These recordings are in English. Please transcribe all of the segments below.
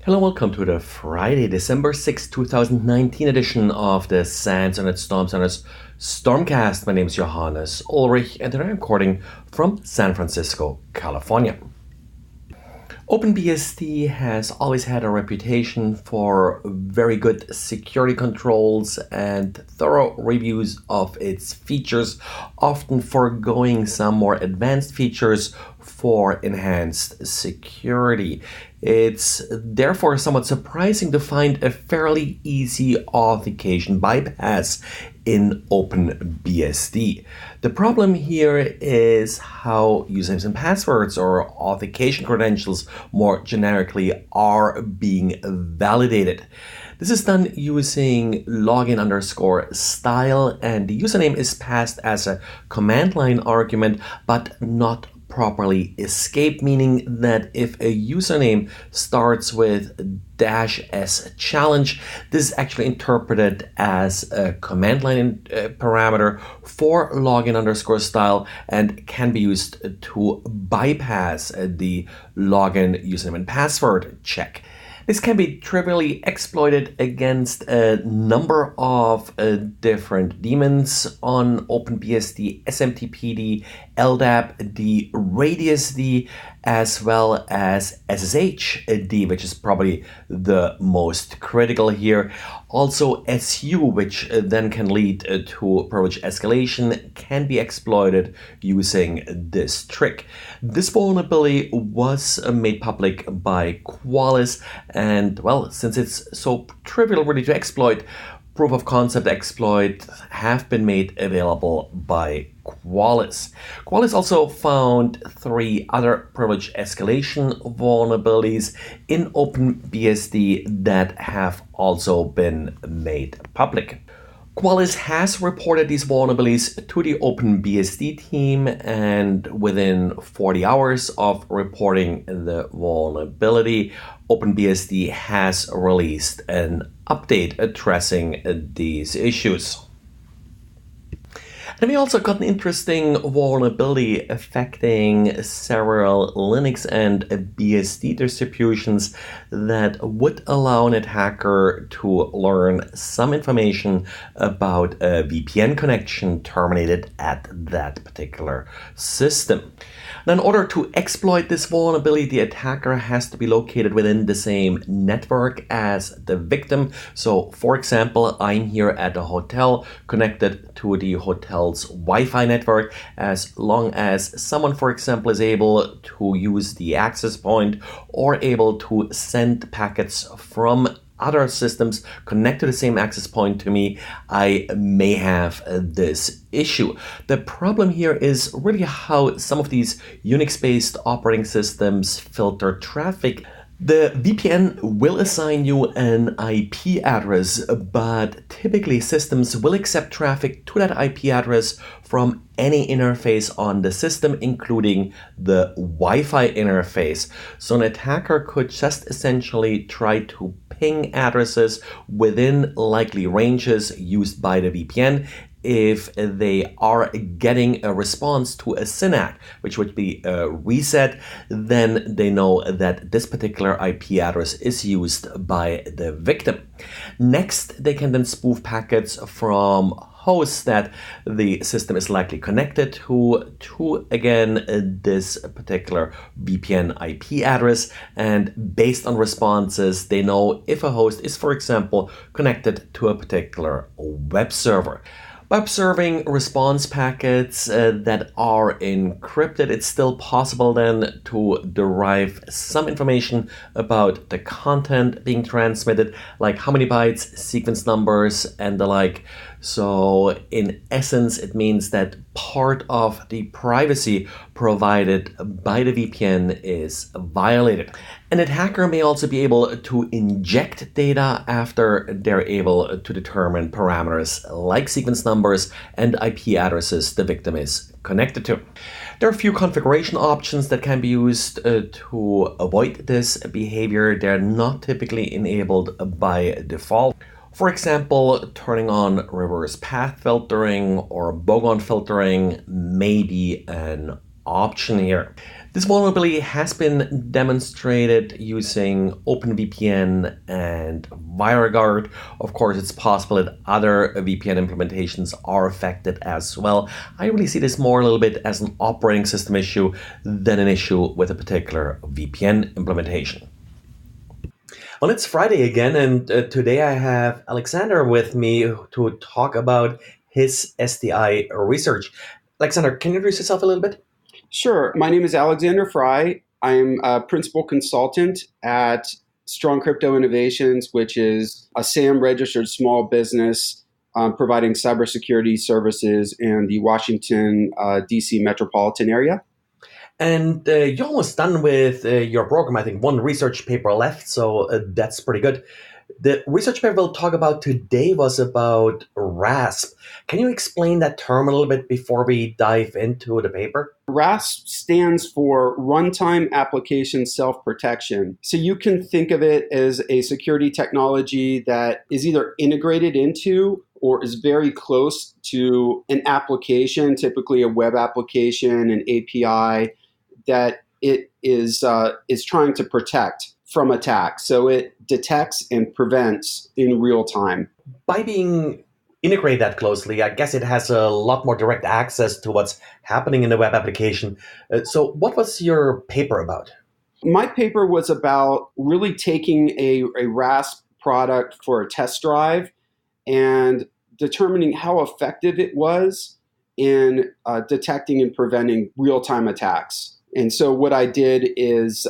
Hello, welcome to the Friday, December 6, 2019 edition of the SANS and Storm Center's Stormcast. My name is Johannes Ulrich and today I'm recording from San Francisco, California. OpenBSD has always had a reputation for very good security controls and thorough reviews of its features, often foregoing some more advanced features for enhanced security. It's therefore somewhat surprising to find a fairly easy authentication bypass in OpenBSD. The problem here is how usernames and passwords or authentication credentials more generically are being validated. This is done using login_style, and the username is passed as a command line argument but not properly escape, meaning that if a username starts with -s challenge, this is actually interpreted as a command line parameter for login_style and can be used to bypass the login username and password check. This can be trivially exploited against a number of different daemons on OpenBSD, SMTPD, LDAP, RadiusD, as well as SSHD, which is probably the most critical here. Also SU, which then can lead to privilege escalation, can be exploited using this trick. This vulnerability was made public by Qualys, and well, since it's so trivial really to exploit, proof of concept exploits have been made available by Qualys. Qualys also found 3 other privilege escalation vulnerabilities in OpenBSD that have also been made public. Qualys has reported these vulnerabilities to the OpenBSD team, and within 40 hours of reporting the vulnerability, OpenBSD has released an update addressing these issues. And we also got an interesting vulnerability affecting several Linux and BSD distributions that would allow an attacker to learn some information about a VPN connection terminated at that particular system. Now, in order to exploit this vulnerability, the attacker has to be located within the same network as the victim. So, for example, I'm here at a hotel connected to the hotel's Wi-Fi network. As long as someone, for example, is able to use the access point or able to send packets from other systems connect to the same access point to me, I may have this issue. The problem here is really how some of these Unix-based operating systems filter traffic. The VPN will assign you an IP address, but typically systems will accept traffic to that IP address from any interface on the system, including the Wi-Fi interface. So an attacker could just essentially try to ping addresses within likely ranges used by the VPN. If they are getting a response to a SYNACT, which would be a reset, then they know that this particular IP address is used by the victim. Next, they can then spoof packets from hosts that the system is likely connected to again this particular VPN IP address, and based on responses they know if a host is, for example, connected to a particular web server. By observing response packets that are encrypted, it's still possible then to derive some information about the content being transmitted, like how many bytes, sequence numbers, and the like. So in essence, it means that part of the privacy provided by the VPN is violated. An attacker may also be able to inject data after they're able to determine parameters like sequence numbers and IP addresses the victim is connected to. There are a few configuration options that can be used to avoid this behavior. They're not typically enabled by default. For example, turning on reverse path filtering or bogon filtering may be an option here. This vulnerability has been demonstrated using OpenVPN and WireGuard. Of course, it's possible that other VPN implementations are affected as well. I really see this more a little bit as an operating system issue than an issue with a particular VPN implementation. Well, it's Friday again, and today I have Alexander with me to talk about his STI research. Alexander, can you introduce yourself a little bit? Sure. My name is Alexander Fry. I'm a principal consultant at Strong Crypto Innovations, which is a SAM registered small business providing cybersecurity services in the Washington, D.C. metropolitan area. And you're almost done with your program. I think one research paper left, so that's pretty good. The research paper we'll talk about today was about RASP. Can you explain that term a little bit before we dive into the paper? RASP stands for Runtime Application Self-Protection. So you can think of it as a security technology that is either integrated into or is very close to an application, typically a web application, an API, that it is trying to protect from attack. So it detects and prevents in real time. By being integrated that closely, I guess it has a lot more direct access to what's happening in the web application. So what was your paper about? My paper was about really taking a RASP product for a test drive and determining how effective it was in detecting and preventing real-time attacks. And so what I did is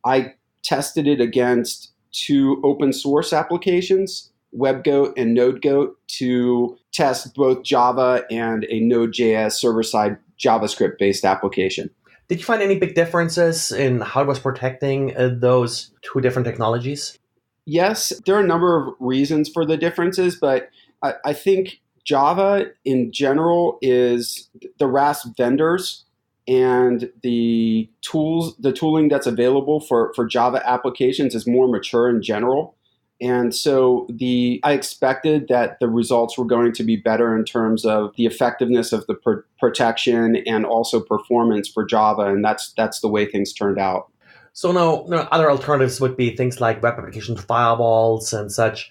I tested it against two open source applications, WebGoat and NodeGoat, to test both Java and a Node.js server-side JavaScript-based application. Did you find any big differences in how it was protecting those two different technologies? Yes, there are a number of reasons for the differences, but I think Java in general is the RASP vendors and the tooling that's available for Java applications is more mature in general. And so I expected that the results were going to be better in terms of the effectiveness of the protection and also performance for Java, and that's the way things turned out. So now, other alternatives would be things like web application firewalls and such.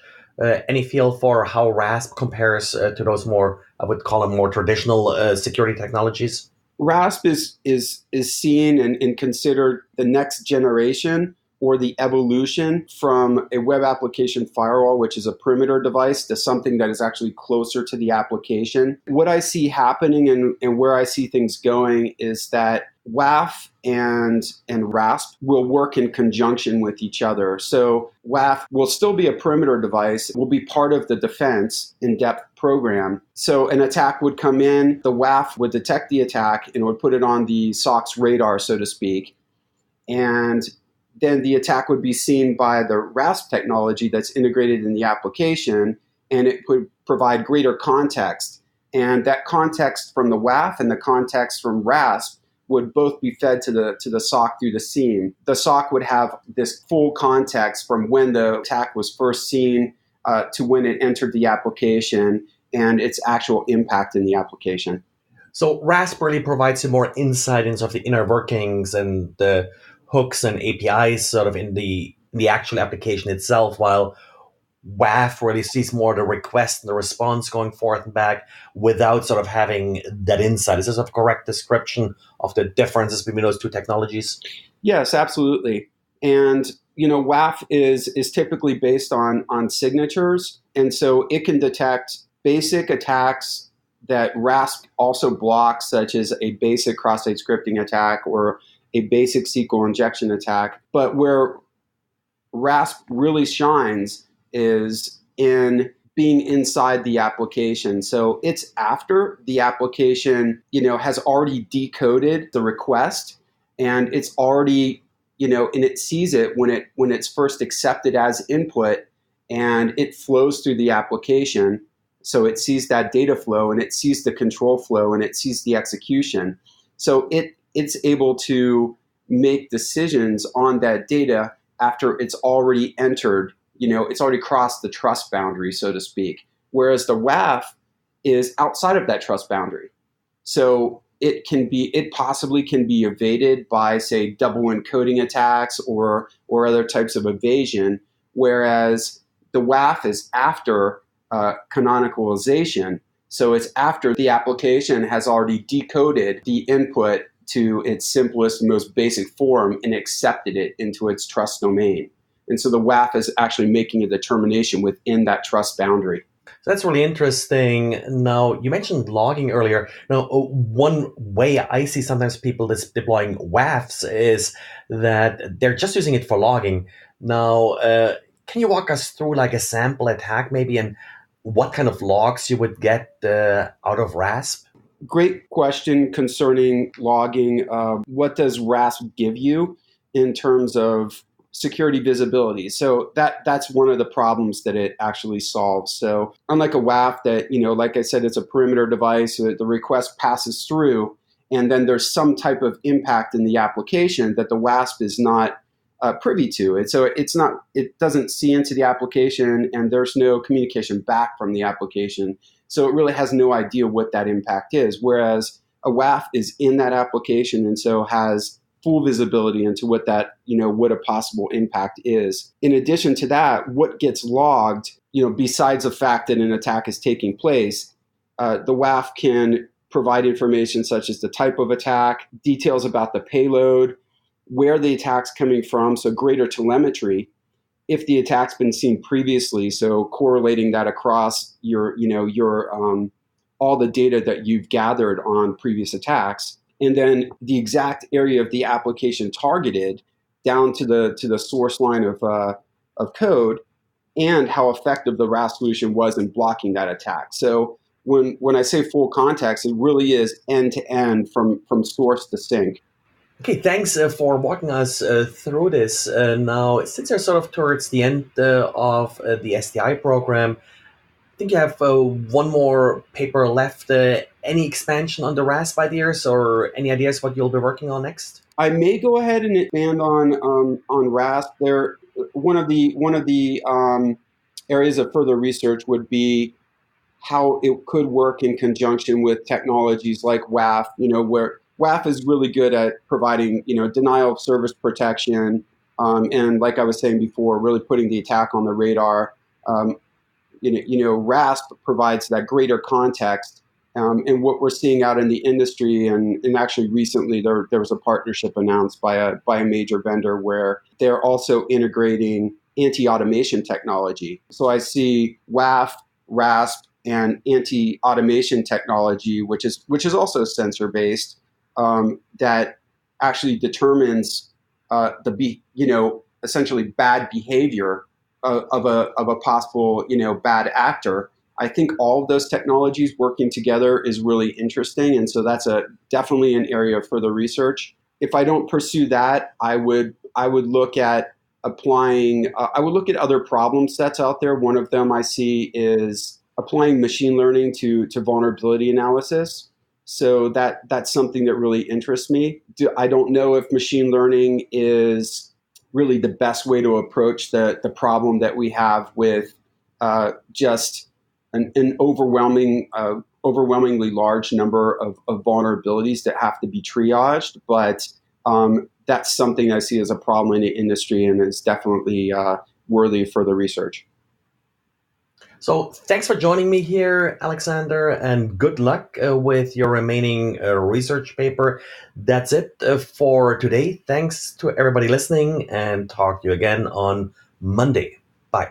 Any feel for how RASP compares to those more, I would call them more traditional security technologies? RASP is seen and considered the next generation or the evolution from a web application firewall, which is a perimeter device, to something that is actually closer to the application. What I see happening and where I see things going is that WAF and RASP will work in conjunction with each other. So WAF will still be a perimeter device, will be part of the defense in-depth program. So an attack would come in, the WAF would detect the attack and would put it on the SOC's radar, so to speak. And then the attack would be seen by the RASP technology that's integrated in the application, and it would provide greater context. And that context from the WAF and the context from RASP would both be fed to the SOC through the SIEM. The SOC would have this full context from when the attack was first seen to when it entered the application and its actual impact in the application. So RASP really provides you more insight into the inner workings and the hooks and APIs sort of in the actual application itself, while WAF really sees more the request and the response going forth and back without sort of having that insight. Is this a correct description of the differences between those two technologies? Yes, absolutely. And WAF is typically based on signatures, and so it can detect basic attacks that RASP also blocks, such as a basic cross-site scripting attack or a basic SQL injection attack. But where RASP really shines is in being inside the application. So it's after the application, has already decoded the request, and it's already, and it sees it when it's first accepted as input, and it flows through the application. So it sees that data flow, and it sees the control flow, and it sees the execution. So it's able to make decisions on that data after it's already entered, it's already crossed the trust boundary, so to speak. Whereas the WAF is outside of that trust boundary. So it possibly can be evaded by, say, double encoding attacks or other types of evasion, whereas the WAF is after canonicalization. So it's after the application has already decoded the input to its simplest, most basic form and accepted it into its trust domain. And so the WAF is actually making a determination within that trust boundary. So that's really interesting. Now, you mentioned logging earlier. Now, one way I see sometimes people deploying WAFs is that they're just using it for logging. Now, can you walk us through like a sample attack maybe and what kind of logs you would get out of RASP? Great question concerning logging. What does RASP give you in terms of security visibility? So that's one of the problems that it actually solves. So unlike a WAF that, like I said, it's a perimeter device, the request passes through, and then there's some type of impact in the application that the WASP is not privy to. And so it doesn't see into the application, and there's no communication back from the application. So it really has no idea what that impact is. Whereas a WAF is in that application and so has full visibility into what what a possible impact is. In addition to that, what gets logged, besides the fact that an attack is taking place, the WAF can provide information such as the type of attack, details about the payload, where the attack's coming from, so greater telemetry. If the attack's been seen previously, so correlating that across your all the data that you've gathered on previous attacks, and then the exact area of the application targeted down to the source line of code, and how effective the RAS solution was in blocking that attack. So when I say full context, it really is end to end from source to sink. Okay, thanks for walking us through this. Now, since you're sort of towards the end of the STI program, I think you have one more paper left. Any expansion on the RASP ideas or any ideas what you'll be working on next? I may go ahead and expand on RASP. One of the areas of further research would be how it could work in conjunction with technologies like WAF, where WAF is really good at providing, denial of service protection, and like I was saying before, really putting the attack on the radar. RASP provides that greater context, and what we're seeing out in the industry, and actually recently there was a partnership announced by a major vendor where they're also integrating anti-automation technology. So I see WAF, RASP, and anti-automation technology, which is also sensor based, that actually determines essentially bad behavior of a possible bad actor. I think all of those technologies working together is really interesting, and so that's definitely an area of further research. If I don't pursue that, I would look at applying. I would look at other problem sets out there. One of them I see is applying machine learning to vulnerability analysis. So that's something that really interests me. I don't know if machine learning is really the best way to approach the problem that we have with just an overwhelmingly large number of vulnerabilities that have to be triaged. But that's something I see as a problem in the industry, and it's definitely worthy of further research. So thanks for joining me here, Alexander, and good luck with your remaining research paper. That's it for today. Thanks to everybody listening, and talk to you again on Monday. Bye.